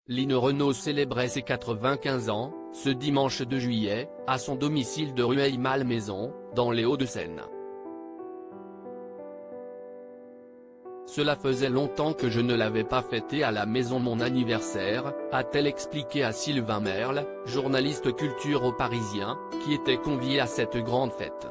Lynn Renault célébrait ses 95 ans, ce dimanche 2 juillet, à son domicile de Rueil-Malmaison, dans les Hauts-de-Seine. Cela faisait longtemps que je ne l'avais pas fêté à la maison mon anniversaire, a-t-elle expliqué à Sylvain Merle, journaliste culture au Parisien, qui était convié à cette grande fête.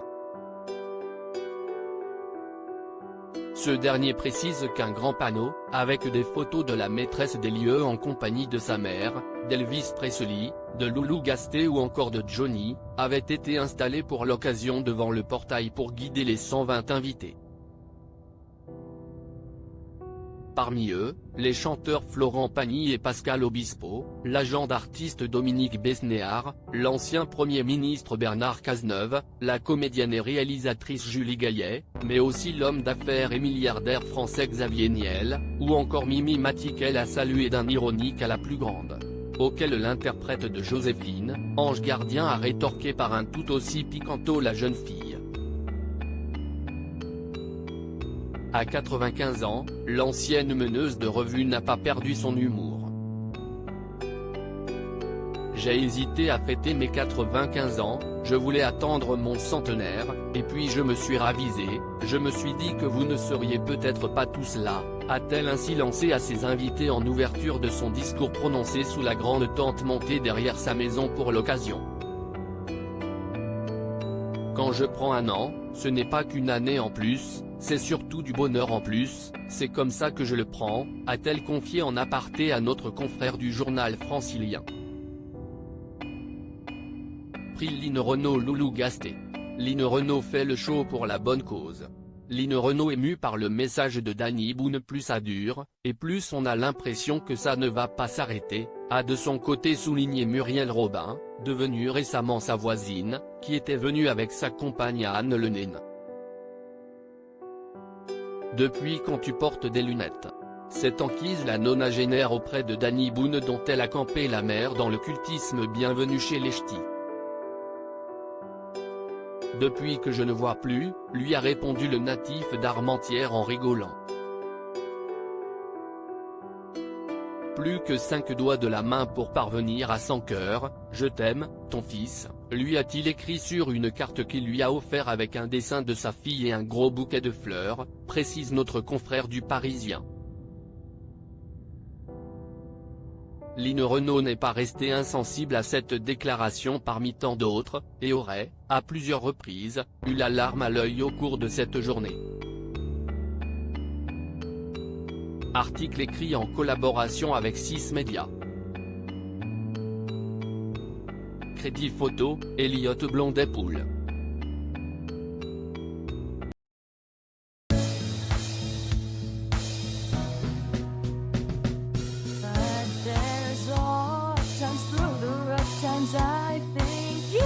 Ce dernier précise qu'un grand panneau, avec des photos de la maîtresse des lieux en compagnie de sa mère, d'Elvis Presley, de Loulou Gasté ou encore de Johnny, avait été installé pour l'occasion devant le portail pour guider les 120 invités. Parmi eux, les chanteurs Florent Pagny et Pascal Obispo, l'agent d'artiste Dominique Besnéard, l'ancien Premier ministre Bernard Cazeneuve, la comédienne et réalisatrice Julie Gaillet, mais aussi l'homme d'affaires et milliardaire français Xavier Niel, ou encore Mimi Mati qu'elle a salué d'un ironique à la plus grande. Auquel l'interprète de Joséphine, ange gardien a rétorqué par un tout aussi piquanto la jeune fille. À 95 ans, l'ancienne meneuse de revue n'a pas perdu son humour. J'ai hésité à fêter mes 95 ans, je voulais attendre mon centenaire, et puis je me suis ravisé, je me suis dit que vous ne seriez peut-être pas tous là, a-t-elle ainsi lancé à ses invités en ouverture de son discours prononcé sous la grande tente montée derrière sa maison pour l'occasion. Quand je prends un an, ce n'est pas qu'une année en plus, c'est surtout du bonheur en plus, c'est comme ça que je le prends, a-t-elle confié en aparté à notre confrère du journal francilien. Prix Lynn Renault Loulou Gasté. Lynn Renault fait le show pour la bonne cause. Lynn Renault émue par le message de Danny Boone, plus ça dure, et plus on a l'impression que ça ne va pas s'arrêter, a de son côté souligné Muriel Robin, devenue récemment sa voisine, qui était venue avec sa compagne Anne Le Naine. Depuis quand tu portes des lunettes. C'est enquise la nonagénaire auprès de Danny Boone dont elle a campé la mère dans le cultisme. Bienvenue chez les ch'tis. Depuis que je ne vois plus, lui a répondu le natif d'Armentières en rigolant. Plus que 5 doigts de la main pour parvenir à 100 cœurs, je t'aime, ton fils, lui a-t-il écrit sur une carte qu'il lui a offert avec un dessin de sa fille et un gros bouquet de fleurs, précise notre confrère du Parisien. Lynn Renault n'est pas restée insensible à cette déclaration parmi tant d'autres, et aurait, à plusieurs reprises, eu la larme à l'œil au cours de cette journée. Article écrit en collaboration avec 6 médias. Crédit photo, Elliot Blondet-Poul. I think you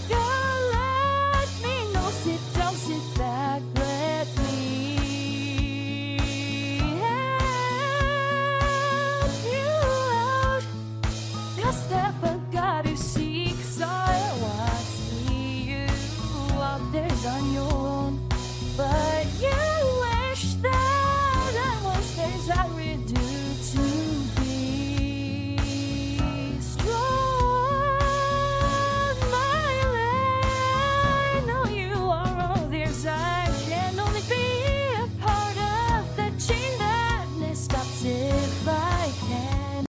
can let me know. Sit back, let me help you out. Just step back, you seek, so I see you out there's on your